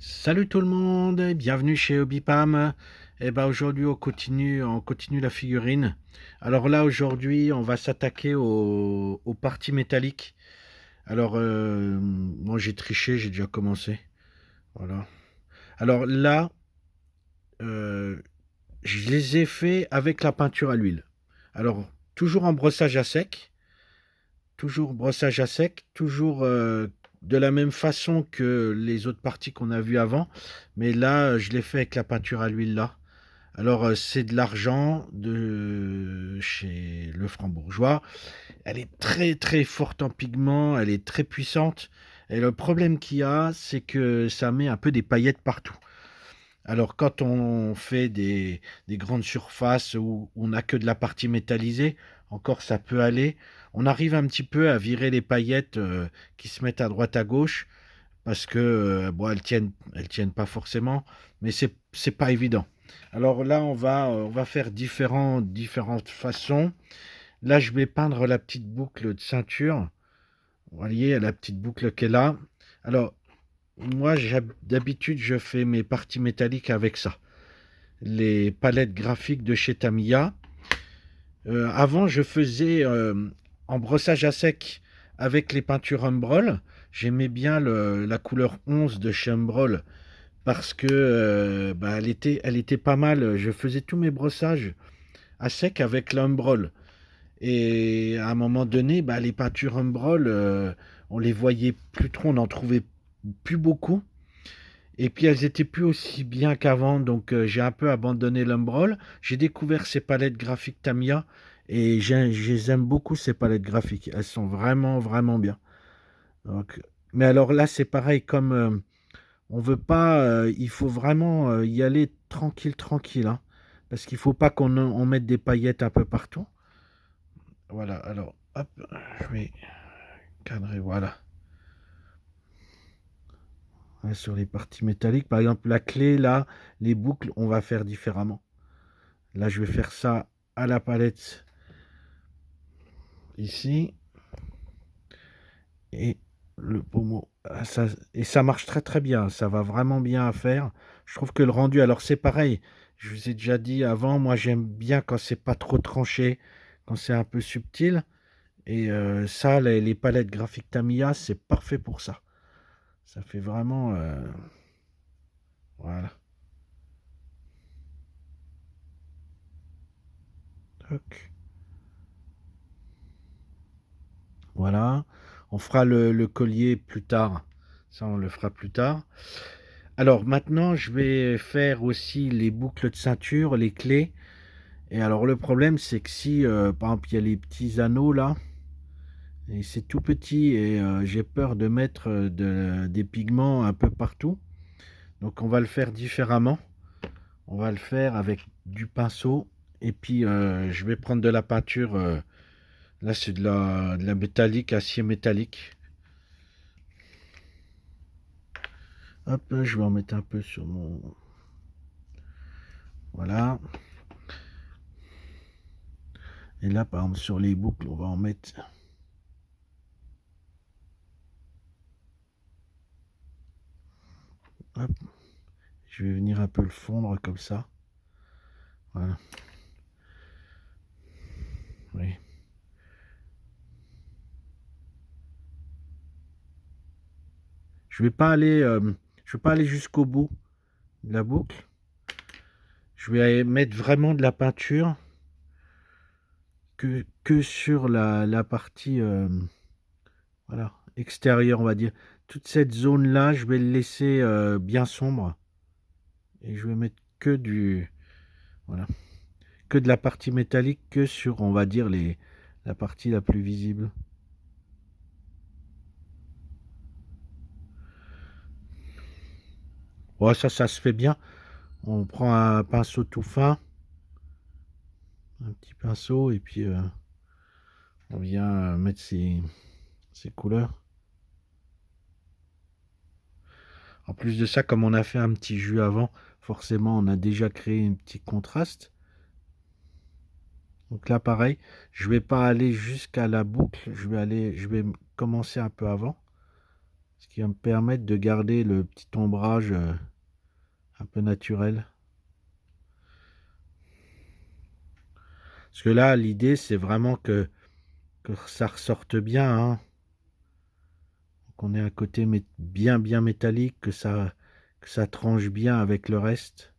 Salut tout le monde et bienvenue chez Hobbypam. Aujourd'hui on continue la figurine. Alors là aujourd'hui on va s'attaquer aux parties métalliques. Moi j'ai triché, j'ai déjà commencé. Voilà. Alors là euh, je les ai fait avec la peinture à l'huile. Alors toujours en brossage à sec, toujours de la même façon que les autres parties qu'on a vues avant, mais là je l'ai fait avec la peinture à l'huile là. C'est de l'argent de chez Lefranc-Bourgeois. Elle est très très forte en pigments, elle est très puissante. Et le problème qu'il y a, c'est que ça met un peu des paillettes partout. Alors quand on fait des grandes surfaces où on n'a que de la partie métallisée, encore ça peut aller. On arrive un petit peu à virer les paillettes qui se mettent à droite à gauche parce que bon, elles tiennent pas forcément, mais c'est pas évident. Alors là, on va faire différentes façons. Là, je vais peindre la petite boucle de ceinture. Vous voyez, la petite boucle qu'elle a. Alors, moi, d'habitude, je fais mes parties métalliques avec ça. Les palettes graphiques de chez Tamiya. Avant, je faisais en brossage à sec avec les peintures Umbrol. J'aimais bien la couleur 11 de chez Umbrol parce que elle était pas mal. Je faisais tous mes brossages à sec avec l'Umbrol. Et à un moment donné, les peintures Umbrol, on les voyait plus trop, on n'en trouvait plus beaucoup. Et puis elles étaient plus aussi bien qu'avant, donc j'ai un peu abandonné l'Umbrol. J'ai découvert ces palettes graphiques Tamiya et je les aime beaucoup ces palettes graphiques. Elles sont vraiment vraiment bien. Donc, mais alors là c'est pareil, comme on veut pas, il faut vraiment y aller tranquille tranquille, hein, parce qu'il faut pas qu'on mette des paillettes un peu partout. Voilà, alors hop, je vais cadrer, voilà. Ouais, sur les parties métalliques, par exemple la clé là, les boucles, on va faire différemment. Là, je vais faire ça à la palette ici. Et le pommeau. Et ça marche très très bien. Ça va vraiment bien à faire. Je trouve que le rendu, alors c'est pareil. Je vous ai déjà dit avant, moi j'aime bien quand c'est pas trop tranché, quand c'est un peu subtil. Et ça, les palettes graphiques Tamiya, c'est parfait pour ça. Ça fait vraiment. Voilà. Toc. Voilà. On fera le collier plus tard. Ça, on le fera plus tard. Alors maintenant, je vais faire aussi les boucles de ceinture, les clés. Et alors le problème, c'est que si, par exemple, il y a les petits anneaux là, et c'est tout petit, et j'ai peur de mettre des pigments un peu partout. Donc on va le faire différemment. On va le faire avec du pinceau. Et puis je vais prendre de la peinture. Là, c'est de la métallique, acier métallique. Hop, je vais en mettre un peu sur mon... Voilà. Et là, par exemple, sur les boucles, on va en mettre... Hop. Je vais venir un peu le fondre comme ça. Voilà. Oui. Je vais pas aller jusqu'au bout de la boucle. Je vais mettre vraiment de la peinture que sur la partie voilà, extérieure, on va dire. Toute cette zone-là, je vais le laisser bien sombre. Et je vais mettre voilà, que de la partie métallique que sur, on va dire, la partie la plus visible. Bon, ça se fait bien. On prend un pinceau tout fin, un petit pinceau, et puis on vient mettre ces couleurs. En plus de ça, comme on a fait un petit jus avant, forcément on a déjà créé un petit contraste. Donc là pareil, je vais pas aller jusqu'à la boucle, je vais commencer un peu avant. Ce qui va me permettre de garder le petit ombrage un peu naturel. Parce que là, l'idée, c'est vraiment que ça ressorte bien, hein. Qu'on ait un côté bien bien métallique, que ça tranche bien avec le reste.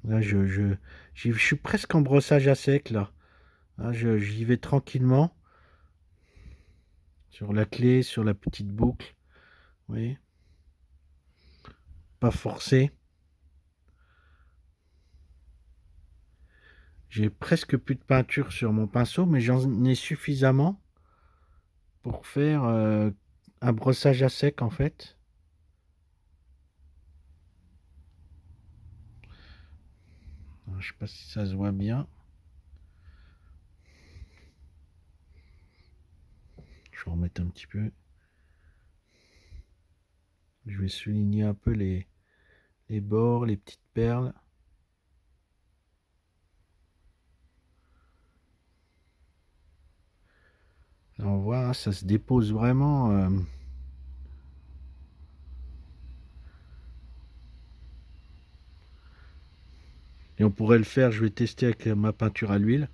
Là, je suis presque en brossage à sec, là. Là, j'y vais tranquillement. Sur la clé, sur la petite boucle. Vous voyez? Pas forcé. J'ai presque plus de peinture sur mon pinceau, mais j'en ai suffisamment pour faire un brossage à sec, en fait. Alors, je sais pas si ça se voit bien. Je vais remettre un petit peu. Je vais souligner un peu les bords, les petites perles. Là, on voit, hein, ça se dépose vraiment. Et on pourrait le faire, je vais tester avec ma peinture à l'huile.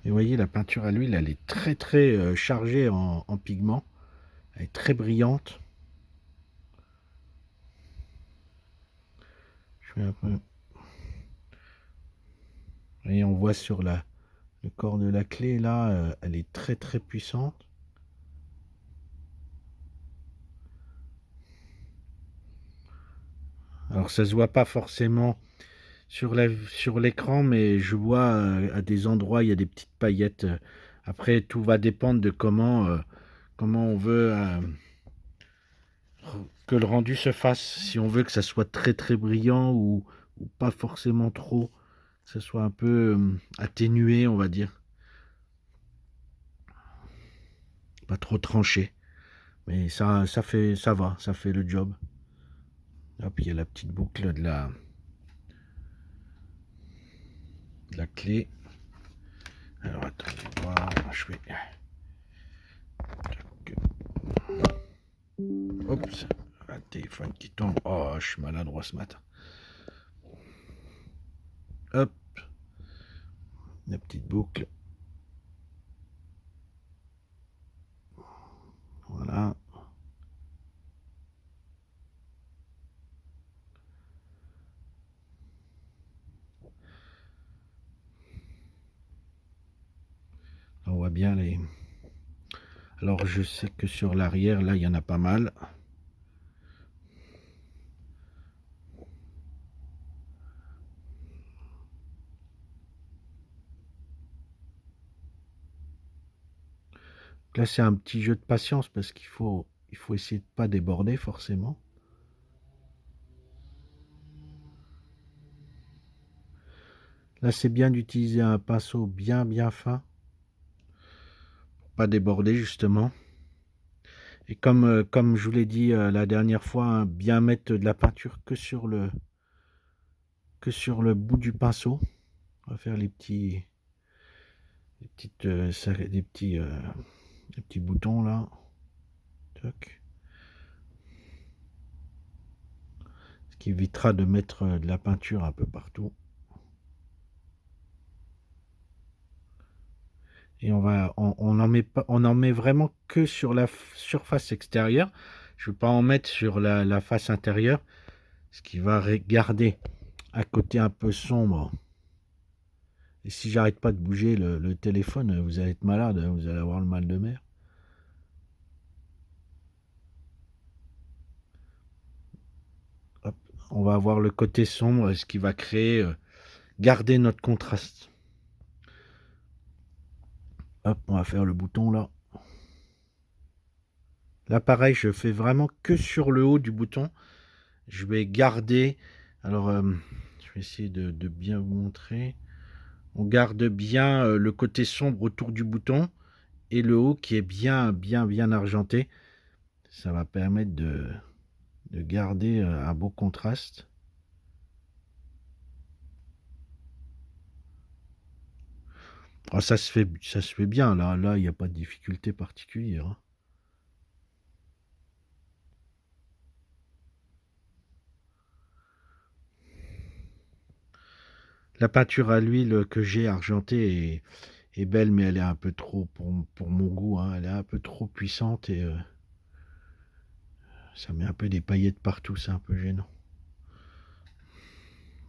Et vous voyez, la peinture à l'huile, elle est très très chargée en pigments. Elle est très brillante. Je fais un peu. Et on voit sur le corps de la clé, là, elle est très très puissante. Alors ça se voit pas forcément sur l'écran, mais je vois à des endroits, il y a des petites paillettes. Après, tout va dépendre de comment on veut que le rendu se fasse. Si on veut que ça soit très très brillant ou pas forcément trop, que ça soit un peu atténué, on va dire. Pas trop tranché. Mais ça fait le job. Hop, il y a la petite boucle de la clé. Alors attendez voir, je vais. Oups, un téléphone qui tombe. Oh, je suis maladroit ce matin. Hop, la petite boucle. Voilà. Là, on voit bien les. Alors je sais que sur l'arrière, là, il y en a pas mal. Là, c'est un petit jeu de patience parce il faut essayer de pas déborder forcément. Là, c'est bien d'utiliser un pinceau bien bien fin pour pas déborder justement. Et comme je vous l'ai dit la dernière fois, hein, bien mettre de la peinture que sur le bout du pinceau. On va faire les petites, les petits boutons là. Toc. Ce qui évitera de mettre de la peinture un peu partout. Et on en met pas, on en met vraiment que sur la surface extérieure. Je ne vais pas en mettre sur la face intérieure, ce qui va garder un côté un peu sombre. Et si j'arrête pas de bouger le téléphone, vous allez être malade, hein, vous allez avoir le mal de mer. Hop, on va avoir le côté sombre, ce qui va créer, garder notre contraste. Hop, on va faire le bouton là. Là, pareil, je fais vraiment que sur le haut du bouton. Je vais garder. Alors, je vais essayer de bien vous montrer. On garde bien le côté sombre autour du bouton et le haut qui est bien, bien, bien argenté. Ça va permettre de garder un beau contraste. Ah, ça se fait bien, là, il n'y a pas de difficulté particulière, hein. La peinture à l'huile que j'ai argentée est belle, mais elle est un peu trop, pour mon goût, hein, elle est un peu trop puissante et ça met un peu des paillettes partout, c'est un peu gênant.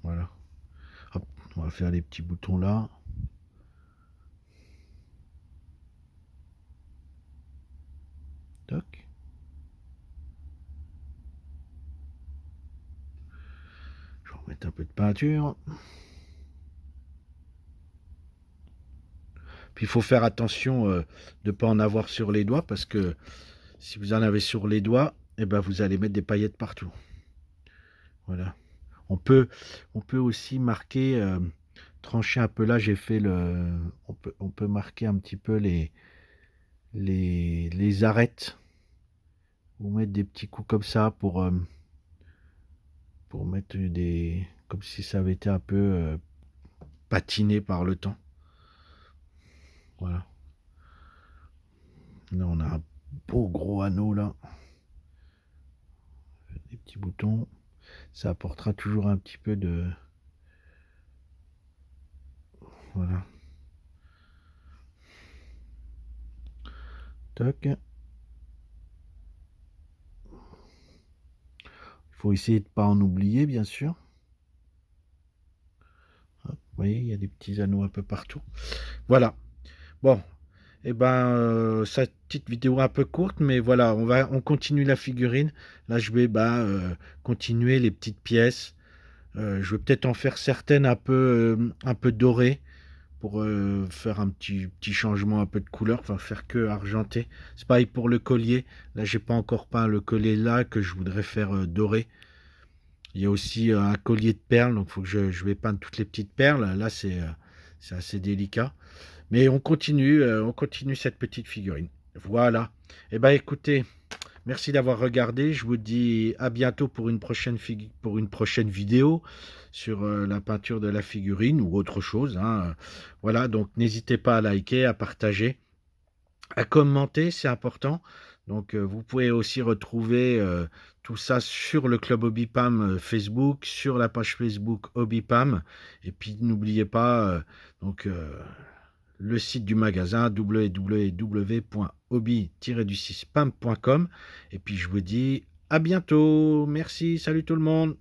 Voilà. Hop, on va faire les petits boutons là. Toc. Je vais remettre un peu de peinture. Puis il faut faire attention de ne pas en avoir sur les doigts parce que si vous en avez sur les doigts, eh ben vous allez mettre des paillettes partout. Voilà. On peut, on peut aussi marquer, trancher un peu là, j'ai fait le. On peut marquer un petit peu les arêtes. Ou mettre des petits coups comme ça pour mettre des. Comme si ça avait été un peu patiné par le temps. Voilà. Là, on a un beau gros anneau là. Des petits boutons. Ça apportera toujours un petit peu de. Voilà. Toc. Il faut essayer de ne pas en oublier, bien sûr. Hop, vous voyez, il y a des petits anneaux un peu partout. Voilà. Bon, et ben, cette petite vidéo un peu courte, mais voilà, on continue la figurine. Là, je vais continuer les petites pièces. Je vais peut-être en faire certaines un peu dorées pour faire un petit changement, un peu de couleur, enfin faire que argenté. C'est pareil pour le collier. Là, j'ai pas encore peint le collier là que je voudrais faire doré. Il y a aussi un collier de perles, donc faut que je vais peindre toutes les petites perles. Là, c'est assez délicat. Mais on continue cette petite figurine. Voilà. Eh ben écoutez, merci d'avoir regardé. Je vous dis à bientôt pour pour une prochaine vidéo sur la peinture de la figurine ou autre chose, hein. Voilà, donc n'hésitez pas à liker, à partager, à commenter, c'est important. Donc vous pouvez aussi retrouver tout ça sur le club Hobbypam Facebook, sur la page Facebook Hobbypam. Et puis n'oubliez pas le site du magasin www.hobby-pam.com. Et puis je vous dis à bientôt. Merci, salut tout le monde.